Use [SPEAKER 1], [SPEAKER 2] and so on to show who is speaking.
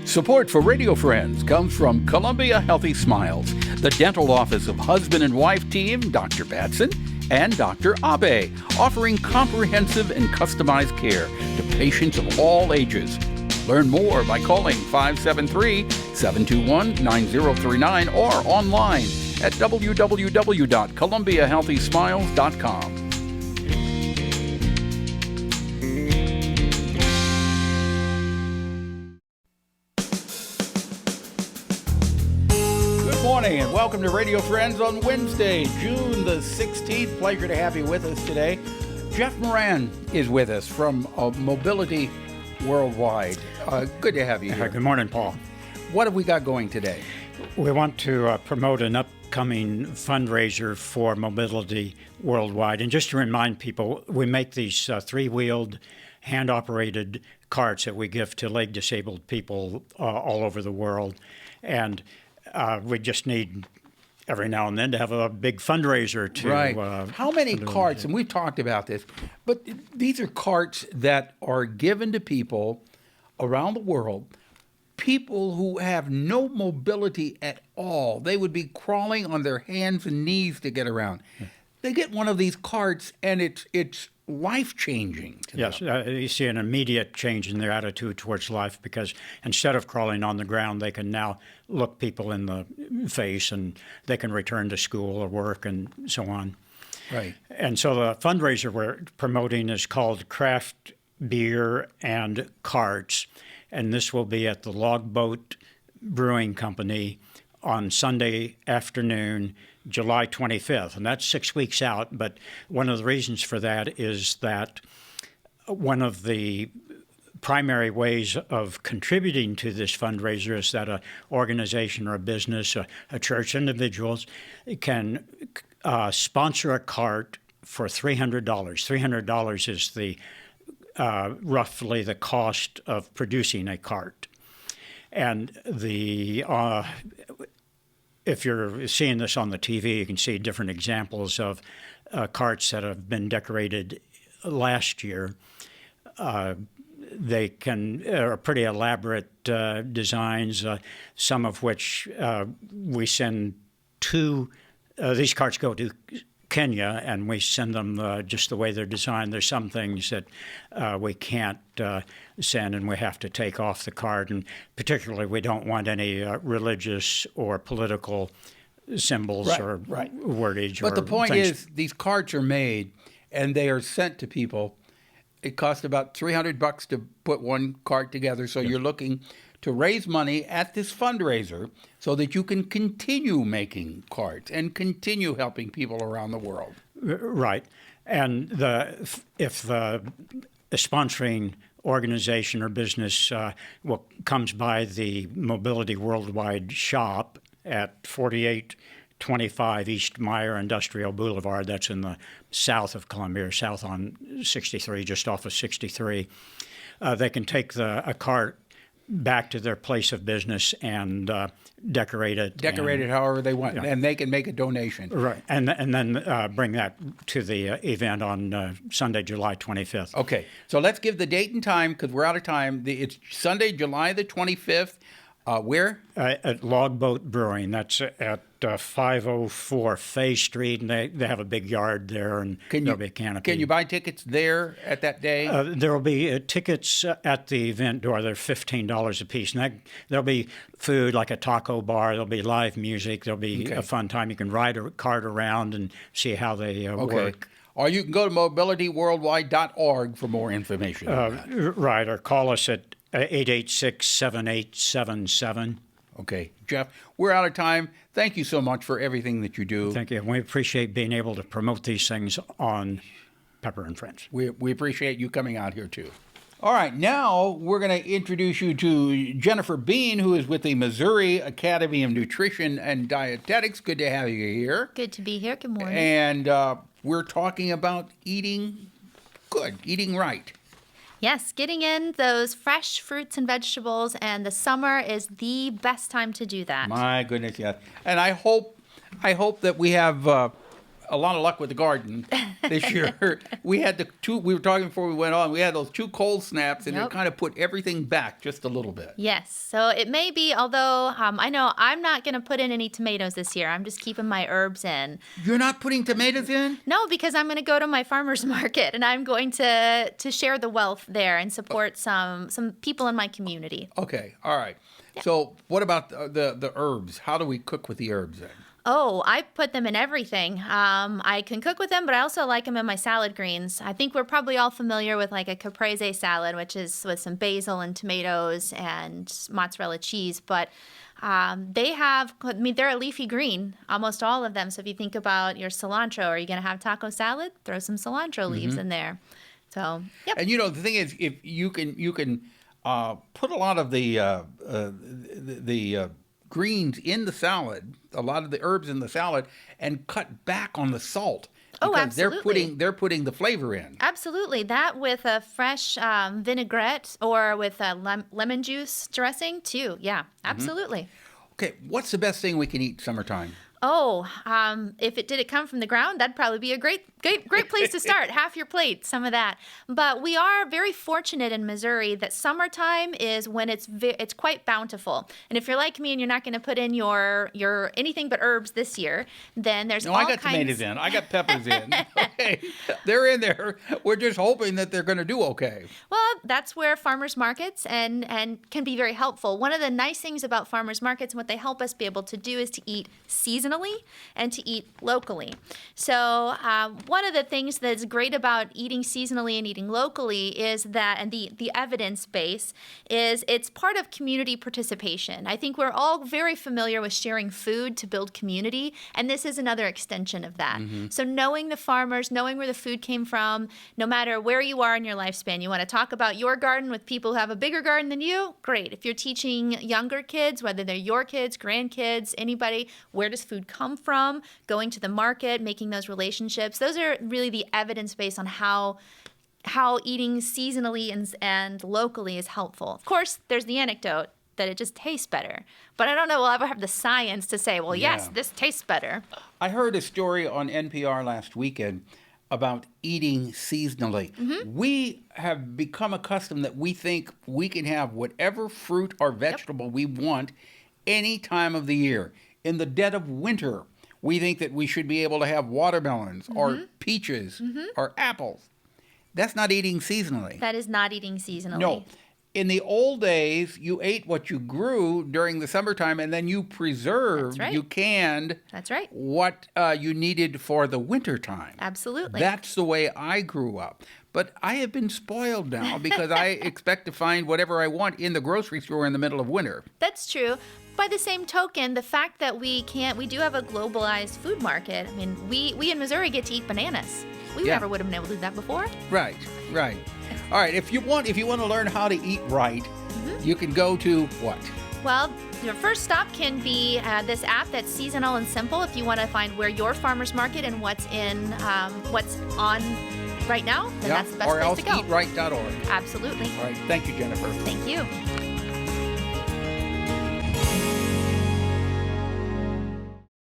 [SPEAKER 1] Support for Radio Friends comes from Columbia Healthy Smiles, the dental office of husband and wife team Dr. Batson and Dr. Abe, offering comprehensive and customized care to patients of all ages. Learn more by calling 573-721-9039 or online at www.columbiahealthysmiles.com. Good morning and welcome to Radio Friends on Wednesday, June the 16th. Pleasure to have you with us today. Jeff Moran is with us from Mobility Worldwide. Good to have you here.
[SPEAKER 2] Good morning, Paul.
[SPEAKER 1] What have we got going today?
[SPEAKER 2] We want to promote an upcoming fundraiser for Mobility Worldwide. And just to remind people, we make these three-wheeled, hand-operated carts that we give to leg-disabled people all over the world. And we just need every now and then to have a big fundraiser to...
[SPEAKER 1] Right. How many carts, and we've talked about this, but these are carts that are given to people around the world, people who have no mobility at all. They would be crawling on their hands and knees to get around. They get one of these carts, and it's life-changing to them.
[SPEAKER 2] Yes, you see an immediate change in their attitude towards life because instead of crawling on the ground, they can now look people in the face and they can return to school or work and so on.
[SPEAKER 1] Right.
[SPEAKER 2] And so the fundraiser we're promoting is called Craft Beer and Carts, and this will be at the Logboat Brewing Company on Sunday afternoon, July 25th, and that's 6 weeks out. But one of the reasons for that is that one of the primary ways of contributing to this fundraiser is that an organization or a business, a church, individuals can sponsor a cart for $300. $300 is the roughly the cost of producing a cart. And the if you're seeing this on the TV, you can see different examples of carts that have been decorated last year. They are pretty elaborate designs, some of which we send to, these carts go to Kenya, and we send them just the way they're designed. There's some things that we can't send and we have to take off the cart, and particularly we don't want any religious or political symbols or wordage.
[SPEAKER 1] But the point is, these carts are made and they are sent to people. It costs about $300 to put one cart together, so you're looking to raise money at this fundraiser so that you can continue making carts and continue helping people around the world.
[SPEAKER 2] Right. And if the sponsoring organization or business comes by the Mobility Worldwide shop at 4825 East Meyer Industrial Boulevard, that's in the south of Columbia, south on 63, just off of 63, they can take a cart back to their place of business and decorate it.
[SPEAKER 1] Decorate it however they want, and they can make a donation.
[SPEAKER 2] Right, and then bring that to the event on Sunday, July 25th.
[SPEAKER 1] Okay, so let's give the date and time because we're out of time. It's Sunday, July the 25th. Where?
[SPEAKER 2] At Logboat Brewing. That's at 504 Fay Street, and they have a big yard there, and there'll be a canopy.
[SPEAKER 1] Can you buy tickets there at that day?
[SPEAKER 2] There will be tickets at the event door. They're $15 a piece, and there'll be food like a taco bar. There'll be live music. There'll be a fun time. You can ride a cart around and see how they work.
[SPEAKER 1] Or you can go to mobilityworldwide.org for more information.
[SPEAKER 2] Right, or call us at 886-7877.
[SPEAKER 1] Okay. Jeff, we're out of time. Thank you so much for everything that you do.
[SPEAKER 2] Thank you. We appreciate being able to promote these things on Pepper and Friends.
[SPEAKER 1] We appreciate you coming out here, too. All right. Now we're going to introduce you to Jennifer Bean, who is with the Missouri Academy of Nutrition and Dietetics. Good to have you here.
[SPEAKER 3] Good to be here. Good morning.
[SPEAKER 1] And we're talking about eating good, eating right.
[SPEAKER 3] Yes, getting in those fresh fruits and vegetables, and the summer is the best time to do that.
[SPEAKER 1] My goodness, yes. And I hope that we have a lot of luck with the garden this year. We had we were talking before we went on, we had those 2 cold snaps, and it kind of put everything back just a little bit.
[SPEAKER 3] Yes. So it may be, although I know I'm not going to put in any tomatoes this year. I'm just keeping my herbs in.
[SPEAKER 1] You're not putting tomatoes in?
[SPEAKER 3] No, because I'm going to go to my farmer's market, and I'm going to share the wealth there and support some people in my community.
[SPEAKER 1] Okay. All right. Yeah. So what about the herbs? How do we cook with the herbs then?
[SPEAKER 3] Oh, I put them in everything. I can cook with them, but I also like them in my salad greens. I think we're probably all familiar with like a caprese salad, which is with some basil and tomatoes and mozzarella cheese. But they're a leafy green, almost all of them. So if you think about your cilantro, are you going to have taco salad? Throw some cilantro leaves in there. So, yep.
[SPEAKER 1] And the thing is, if you can put a lot of the greens in the salad, a lot of the herbs in the salad, and cut back on the salt. Because
[SPEAKER 3] absolutely.
[SPEAKER 1] they're putting the flavor in.
[SPEAKER 3] Absolutely. That with a fresh vinaigrette or with a lemon juice dressing too. Yeah, absolutely.
[SPEAKER 1] Okay, what's the best thing we can eat summertime?
[SPEAKER 3] Oh, if it come from the ground, that'd probably be a great place to start. Half your plate, some of that. But we are very fortunate in Missouri that summertime is when it's quite bountiful. And if you're like me and you're not going to put in your anything but herbs this year, then there's all kinds.
[SPEAKER 1] I got tomatoes in. I got peppers in. Okay, they're in there. We're just hoping that they're going to do okay.
[SPEAKER 3] Well, that's where farmers markets and can be very helpful. One of the nice things about farmers markets and what they help us be able to do is to eat seasonally and to eat locally. So one of the things that's great about eating seasonally and eating locally is that, and the evidence base, is it's part of community participation. I think we're all very familiar with sharing food to build community, and this is another extension of that. So knowing the farmers, knowing where the food came from, no matter where you are in your lifespan, you want to talk about your garden with people who have a bigger garden than you? Great. If you're teaching younger kids, whether they're your kids, grandkids, anybody, where does food come from? Going to the market, making those relationships. Those are really the evidence base on how eating seasonally and locally is helpful. Of course, there's the anecdote that it just tastes better. But I don't know we'll ever have the science to say, well, yes, this tastes better.
[SPEAKER 1] I heard a story on NPR last weekend about eating seasonally. We have become accustomed that we think we can have whatever fruit or vegetable we want any time of the year. In the dead of winter, we think that we should be able to have watermelons or peaches or apples. That's not eating seasonally.
[SPEAKER 3] That is not eating seasonally.
[SPEAKER 1] No. In the old days, you ate what you grew during the summertime, and then you preserved, you canned what you needed for the wintertime.
[SPEAKER 3] Absolutely.
[SPEAKER 1] That's the way I grew up. But I have been spoiled now because I expect to find whatever I want in the grocery store in the middle of winter.
[SPEAKER 3] That's true. By the same token, the fact that we do have a globalized food market. I mean, we in Missouri get to eat bananas. We never would have been able to do that before.
[SPEAKER 1] Right. All right, if you want to learn how to eat right, you can go to what?
[SPEAKER 3] Well, your first stop can be this app that's seasonal and simple. If you want to find where your farmer's market and what's on right now, then that's the best place to go.
[SPEAKER 1] Or else eatright.org.
[SPEAKER 3] Absolutely.
[SPEAKER 1] All right, thank you, Jennifer.
[SPEAKER 3] Thank you.